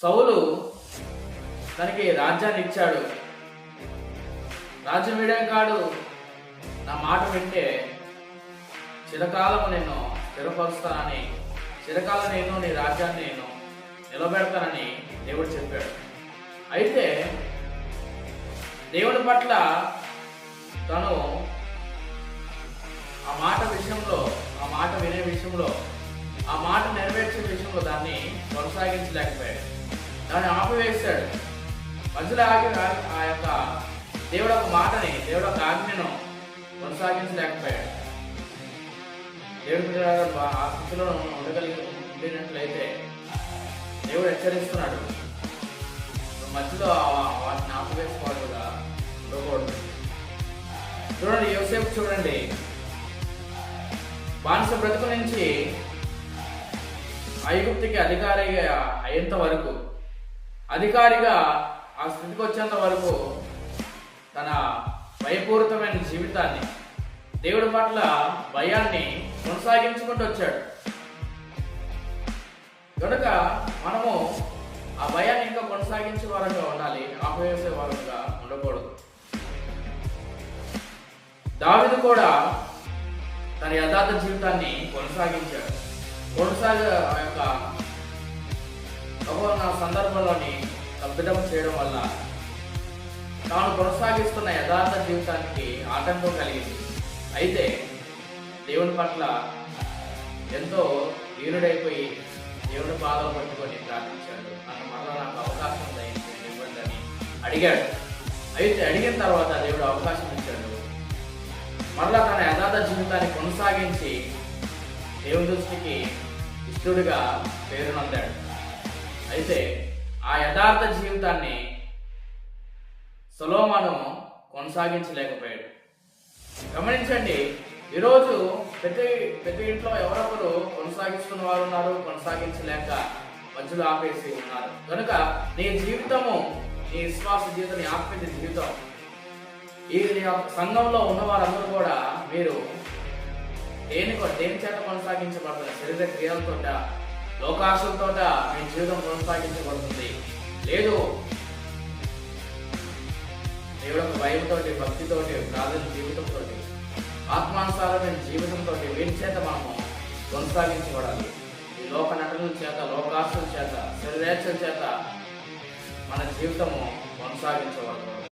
సౌలు తనకి రాజ్యాన్ని ఇచ్చాడు. రాజ్యం వీడే కాడు, నా మాట వింటే చిరకాలము నేను స్థిరపరుస్తానని, చిరకాలం నేను నీ రాజ్యాన్ని నేను నిలబెడతానని దేవుడు చెప్పాడు. అయితే దేవుడి పట్ల తను ఆ మాట విషయంలో, ఆ మాట వినే విషయంలో, ఆ మాట నెరవేర్చే విషయంలో దాన్ని కొనసాగించలేకపోయాడు. దాన్ని ఆపివేశాడు. మధ్యలో ఆగి ఆ యొక్క దేవుడు ఒక మాటని, దేవుడు ఒక ఆజ్ఞను కొనసాగించలేకపోయాడు. దేవుడి ఆ స్థితిలో ఉండినట్లయితే దేవుడు హెచ్చరిస్తున్నాడు, మధ్యలో వాటిని ఆపివేసుకోవాలిగా ఉండకూడదు. చూడండి, యోసేపు చూడండి, బానిస బ్రతుకు నుంచి ఐగుప్తుకి అధికారిగా అయ్యేంత వరకు, అధికారిగా ఆ స్థితికి వచ్చేంత వరకు తన భయపూరితమైన జీవితాన్ని, దేవుడి పట్ల భయాన్ని కొనసాగించుకుంటూ వచ్చాడు. కనుక మనము ఆ భయాన్ని ఇంకా కొనసాగించే వారంగా ఉండాలి, ఆపివేసే వారంగా ఉండకూడదు. దావీదు కూడా తన యథార్థ జీవితాన్ని కొనసాగించాడు. ఆ యొక్క సందర్భంలోని తప్పిదం చేయడం వల్ల తాను కొనసాగిస్తున్న యథార్థ జీవితానికి ఆటంకం కలిగింది. అయితే దేవుని పట్ల ఎంతో వీరుడైపోయి దేవుని పాదాలు పట్టుకొని ప్రార్థించాడు. అన్న మరలా నాకు అవకాశం ఇవ్వండి అని అడిగాడు. అయితే అడిగిన తర్వాత దేవుడు అవకాశం ఇచ్చాడు. మరలా తన యథార్థ జీవితాన్ని కొనసాగించి దేవుని దృష్టికి ఇష్టడుగా పేరునొందాడు. అయితే ఆ యథార్థ జీవితాన్ని సొలొమోను కొనసాగించలేకపోయాడు. గమనించండి, ఈరోజు ప్రతి ఇంట్లో ఎవరొకరు కొనసాగిస్తున్న వారు ఉన్నారు, కొనసాగించలేక మధ్యలో ఆపేసి ఉన్నారు. కనుక నీ జీవితము, నీ విశ్వాస జీవితం, నీ ఆత్మీయ జీవితం, ఈ సంఘంలో ఉన్న వారందరూ కూడా మీరు దేని చేత కొనసాగించబడుతుంది? శరీర క్రియలతోట, లోకాశలతోట మీ జీవితం కొనసాగించబడుతుంది. లేదు, దేవుడు ఒక భయంతోటి, భక్తితోటి, ప్రార్థన జీవితంతో, ఆత్మానుసారమైన జీవితంతో వీటి చేత మనము కొనసాగించబడాలి. ఈ లోక నటనల చేత, లోకాశల చేత, శరీరేచ్ఛల చేత మన జీవితము కొనసాగించబడదు.